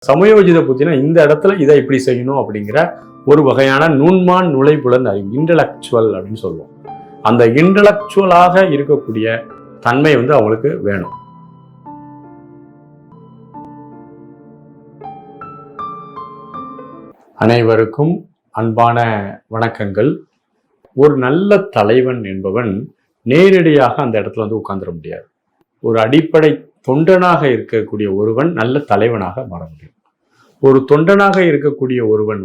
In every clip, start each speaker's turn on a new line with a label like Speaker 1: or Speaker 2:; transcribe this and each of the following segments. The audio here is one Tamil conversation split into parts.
Speaker 1: சமயோஜித புத்தினா இந்த இடத்துல இதை இப்படி செய்யணும் அப்படிங்கிற ஒரு வகையான நுண்மான் நுழைப்புலன் அறிவு, இன்டலெக்சுவல் அப்படின்னு சொல்லுவோம். அந்த இன்டலெக்சுவலாக இருக்கக்கூடிய தன்மை அவங்களுக்கு வேணும். அனைவருக்கும் அன்பான வணக்கங்கள். ஒரு நல்ல தலைவன் என்பவன் நேரடியாக அந்த இடத்துல உட்கார்ந்துட முடியாது. ஒரு அடிப்படை தொண்டனாக இருக்கக்கூடிய ஒருவன் நல்ல தலைவனாக மாற முடியும். ஒரு தொண்டனாக இருக்கக்கூடிய ஒருவன்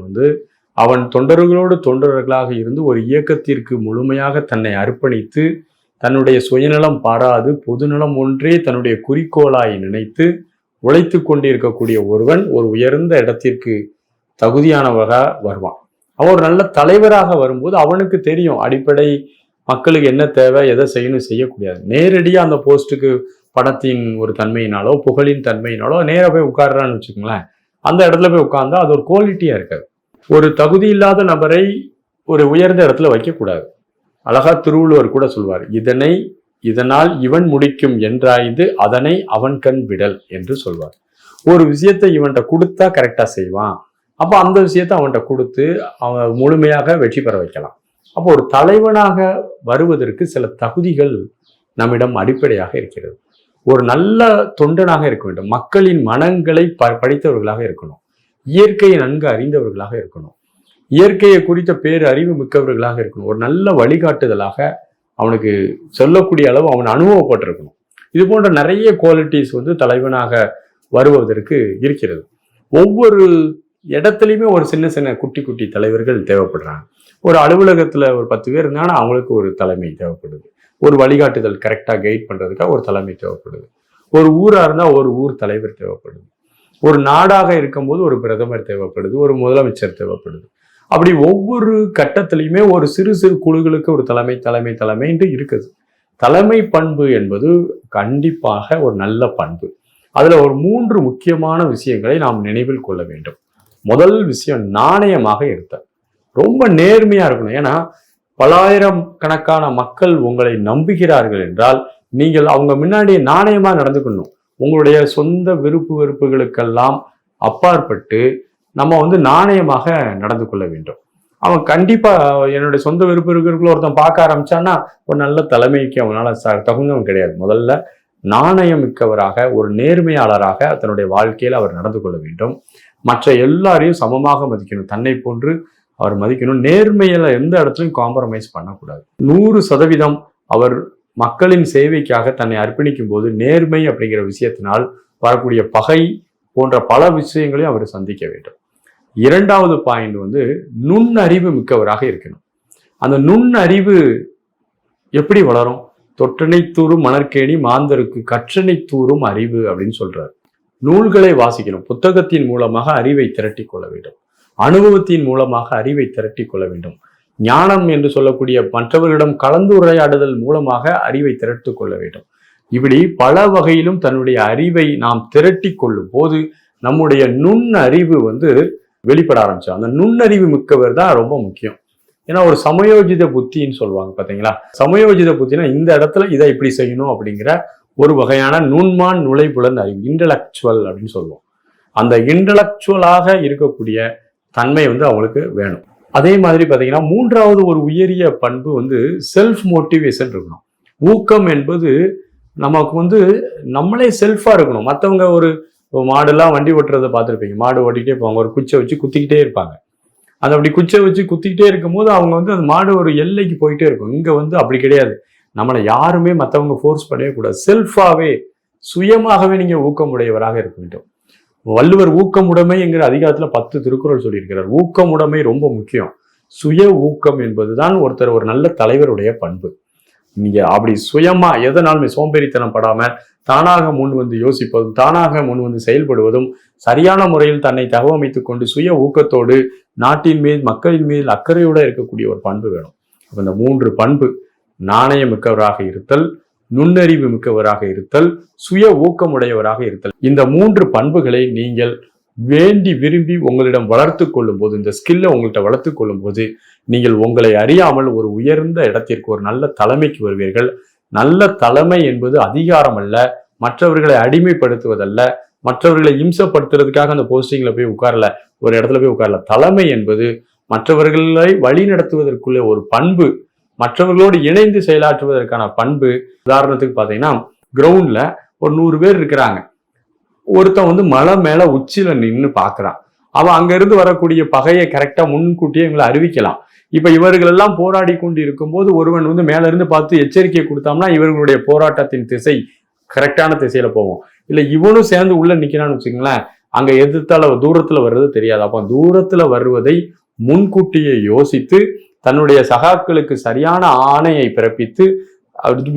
Speaker 1: அவன் தொண்டர்களோடு தொண்டர்களாக இருந்து ஒரு இயக்கத்திற்கு முழுமையாக தன்னை அர்ப்பணித்து தன்னுடைய சுயநலம் பாராது பொதுநலம் ஒன்றே தன்னுடைய குறிக்கோளாய் நினைத்து உழைத்து கொண்டிருக்கக்கூடிய ஒருவன் ஒரு உயர்ந்த இடத்திற்கு தகுதியானவராக வருவான். அவன் ஒரு நல்ல தலைவராக வரும்போது அவனுக்கு தெரியும் அடிப்படை மக்களுக்கு என்ன தேவை, எதை செய்யணும், செய்யக்கூடாது. நேரடியாக அந்த போஸ்ட்டுக்கு பணத்தின் ஒரு தன்மையினாலோ புகழின் தன்மையினாலோ நேராக போய் உட்கார்றான்னு வச்சுக்கோங்களேன், அந்த இடத்துல போய் உட்கார்ந்தா அது ஒரு குவாலிட்டியா இருக்காது. ஒரு தகுதி இல்லாத நபரை ஒரு உயர்ந்த இடத்துல வைக்கக்கூடாது. அழகா திருவள்ளுவர் கூட சொல்வார், இதனால் இவன் முடிக்கும் என்றாய்ந்து அதனை அவன் கண் விடல் என்று சொல்வார். ஒரு விஷயத்தை இவன்கிட்ட கொடுத்தா கரெக்டா செய்வான், அப்ப அந்த விஷயத்தை அவன்கிட்ட கொடுத்து அவன் முழுமையாக வெற்றி பெற வைக்கலாம். அப்போ ஒரு தலைவனாக வருவதற்கு சில தகுதிகள் நம்மிடம் அடிப்படையாக இருக்கிறது. ஒரு நல்ல தொண்டனாக இருக்க வேண்டும். மக்களின் மனங்களை படித்தவர்களாக இருக்கணும். இயற்கையை நன்கு அறிந்தவர்களாக இருக்கணும். இயற்கையை குறித்த பேர் அறிவு மிக்கவர்களாக இருக்கணும். ஒரு நல்ல வழிகாட்டுதலாக அவனுக்கு சொல்லக்கூடிய அளவு அவன் அனுபவப்பட்டிருக்கணும். இது போன்ற நிறைய குவாலிட்டிஸ் தலைவனாக வருவதற்கு இருக்கிறது. ஒவ்வொரு இடத்துலையுமே ஒரு சின்ன சின்ன குட்டி குட்டி தலைவர்கள் தேவைப்படுறாங்க. ஒரு அலுவலகத்துல ஒரு 10 பேர் இருந்தாங்கன்னா அவங்களுக்கு ஒரு தலைமை தேவைப்படுது. ஒரு வழிகாட்டுதல் கரெக்டா கைட் பண்றதுக்காக ஒரு தலைமை தேவைப்படுது. ஒரு ஊரா இருந்தா ஒரு ஊர் தலைவர் தேவைப்படுது. ஒரு நாடாக இருக்கும்போது ஒரு பிரதமர் தேவைப்படுது, ஒரு முதலமைச்சர் தேவைப்படுது. அப்படி ஒவ்வொரு கட்டத்திலையுமே ஒரு சிறு சிறு குழுக்களுக்கு ஒரு தலைமைன்ட்டு இருக்குது. தலைமை பண்பு என்பது கண்டிப்பாக ஒரு நல்ல பண்பு. அதுல ஒரு 3 முக்கியமான விஷயங்களை நாம் நினைவில் கொள்ள வேண்டும். முதல் விஷயம், நாணயமாக இருத்தல். ரொம்ப நேர்மையா இருக்கணும். ஏன்னா பலாயிரம் கணக்கான மக்கள் உங்களை நம்புகிறார்கள் என்றால் நீங்கள் அவங்க முன்னாடி நாணயமா நடந்துக்கணும். உங்களுடைய சொந்த விருப்பு வெறுப்புகளுக்கெல்லாம் அப்பாற்பட்டு நம்ம நாணயமாக நடந்து கொள்ள வேண்டும். அவன் கண்டிப்பா என்னுடைய சொந்த விருப்பு வெறுப்புகளை ஒருத்தன் பார்க்க ஆரம்பிச்சான்னா ஒரு நல்ல தலைமைக்கு அவனால தகுந்தவன் கிடையாது. முதல்ல நாணயம் மிக்கவராக ஒரு நேர்மையாளராக தன்னுடைய வாழ்க்கையில அவர் நடந்து கொள்ள வேண்டும். மற்ற எல்லாரையும் சமமாக மதிக்கணும். தன்னை போன்று அவர் மதிக்கணும். நேர்மையில எந்த இடத்துலையும் காம்ப்ரமைஸ் பண்ணக்கூடாது. 100% அவர் மக்களின் சேவைக்காக தன்னை அர்ப்பணிக்கும் போது நேர்மை அப்படிங்கிற விஷயத்தினால் வரக்கூடிய பகை போன்ற பல விஷயங்களையும் அவர் சந்திக்க வேண்டும். 2வது பாயிண்ட் நுண்ணறிவு மிக்கவராக இருக்கணும். அந்த நுண்ணறிவு எப்படி வளரும்? தொற்றனை தூறும் மணற்கேணி மாந்தருக்கு கற்றனை தூறும் அறிவு அப்படின்னு சொல்றாரு. நூல்களை வாசிக்கணும். புத்தகத்தின் மூலமாக அறிவை திரட்டி கொள்ள வேண்டும். அனுபவத்தின் மூலமாக அறிவை திரட்டி கொள்ள வேண்டும். ஞானம் என்று சொல்லக்கூடிய மற்றவர்களிடம் கலந்துரையாடுதல் மூலமாக அறிவை திரட்டு கொள்ள வேண்டும். இப்படி பல வகையிலும் தன்னுடைய அறிவை நாம் திரட்டி கொள்ளும் போது நம்முடைய நுண்ணறிவு வெளிப்பட ஆரம்பிச்சோம். அந்த நுண்ணறிவு மிக்கவர் தான் ரொம்ப முக்கியம். ஏன்னா ஒரு சமயோஜித புத்தின்னு சொல்லுவாங்க பாத்தீங்களா. சமயோஜித புத்தினா இந்த இடத்துல இதை இப்படி செய்யணும் அப்படிங்கிற ஒரு வகையான நுண்மான் நுழைப்புலன் அறிவு, இன்டலெக்சுவல் அப்படின்னு சொல்லுவோம். அந்த இன்டலெக்சுவலாக இருக்கக்கூடிய தன்மை அவங்களுக்கு வேணும். அதே மாதிரி பாத்தீங்கன்னா 3வது ஒரு உயரிய பண்பு செல்ஃப் மோட்டிவேஷன் இருக்கணும். ஊக்கம் என்பது நமக்கு நம்மளே செல்ஃபா இருக்கணும். மற்றவங்க ஒரு மாடுலாம் வண்டி ஓட்டுறதை பார்த்துருப்பீங்க. மாடு ஓட்டிக்கிட்டே போவாங்க, ஒரு குச்சை வச்சு குத்திக்கிட்டே இருப்பாங்க. அது அப்படி குச்சை வச்சு குத்திக்கிட்டே இருக்கும்போது அவங்க அந்த மாடு ஒரு எல்லைக்கு போயிட்டே இருக்கும். இங்க அப்படி கிடையாது. நம்மளை யாருமே மற்றவங்க ஃபோர்ஸ் பண்ணவே கூடாது. செல்ஃபாவே சுயமாகவே நீங்க ஊக்கமுடையவராக இருக்க வேண்டும். வள்ளுவர் ஊக்கமுடைமை என்கிற அதிகாரத்துல 10 திருக்குறள் சொல்லியிருக்கிறார். ஊக்கமுடைமை ரொம்ப முக்கியம். சுய ஊக்கம் என்பதுதான் ஒரு நல்ல தலைவருடைய பண்பு. நீங்க அப்படி சுயமா எதனாலுமே சோம்பேறித்தனம் படாம தானாக முன் யோசிப்பதும் தானாக முன் செயல்படுவதும் சரியான முறையில் தன்னை தகவமைத்துக் கொண்டு சுய ஊக்கத்தோடு நாட்டின் மேல் மக்களின் மேல் அக்கறையோட இருக்கக்கூடிய ஒரு பண்பு வேணும். அப்ப இந்த 3 பண்பு, நாணயம் மிக்கவராக இருத்தல், நுண்ணறிவு மிக்கவராக இருத்தல், சுய ஊக்கமுடையவராக இருத்தல், இந்த 3 பண்புகளை நீங்கள் வேண்டி விரும்பி உங்களிடம் வளர்த்து கொள்ளும் போது, இந்த ஸ்கில்லை உங்கள்கிட்ட வளர்த்து கொள்ளும் போது நீங்கள் உங்களை அறியாமல் ஒரு உயர்ந்த இடத்திற்கு ஒரு நல்ல தலைமைக்கு வருவீர்கள். நல்ல தலைமை என்பது அதிகாரம் அல்ல, மற்றவர்களை அடிமைப்படுத்துவதல்ல, மற்றவர்களை இம்சப்படுத்துறதுக்காக அந்த போஸ்டிங்ல போய் உட்காரல, ஒரு இடத்துல போய் உட்காரல. தலைமை என்பது மற்றவர்களை வழி நடத்துவதற்குள்ள ஒரு பண்பு, மற்றவர்களோடு இணைந்து செயலாற்றுவதற்கான பண்பு. உதாரணத்துக்கு பாத்தீங்கன்னா, கிரவுண்ட்ல ஒரு 100 பேர் இருக்கிறாங்க. ஒருத்தன் மலை மேல உச்சியில நின்னு பாக்குறான். அவன் அங்க இருந்து வரக்கூடிய பகையை கரெக்டா முன்கூட்டியே இவங்களை அறிவிக்கலாம். இப்ப இவர்கள் எல்லாம் போராடி கொண்டு இருக்கும்போது ஒருவன் மேல இருந்து பார்த்து எச்சரிக்கை கொடுத்தோம்னா இவர்களுடைய போராட்டத்தின் திசை கரெக்டான திசையில போவோம். இல்ல இவனும் சேர்ந்து உள்ள நிக்கிறான்னு வச்சுக்கங்களேன், அங்க எதிர்த்தால தூரத்துல வர்றது தெரியாது. அப்ப தூரத்துல வருவதை முன்கூட்டியே யோசித்து தன்னுடைய சகாக்களுக்கு சரியான ஆணையை பிறப்பித்து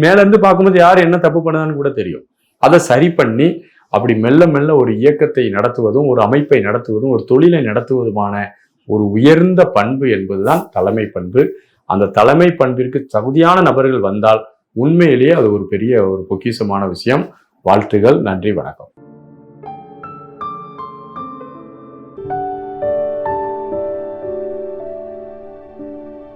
Speaker 1: மேல இருந்து பார்க்கும்போது யார் என்ன தப்பு பண்ணதான்னு கூட தெரியும். அதை சரி பண்ணி அப்படி மெல்ல மெல்ல ஒரு இயக்கத்தை நடத்துவதும், ஒரு அமைப்பை நடத்துவதும், ஒரு தொழிலை நடத்துவதுமான ஒரு உயர்ந்த பண்பு என்பதுதான் தலைமை பண்பு. அந்த தலைமை பண்பிற்கு தகுதியான நபர்கள் வந்தால் உண்மையிலேயே அது ஒரு பெரிய ஒரு பொக்கிஷமான விஷயம். வாழ்த்துகள். நன்றி, வணக்கம்.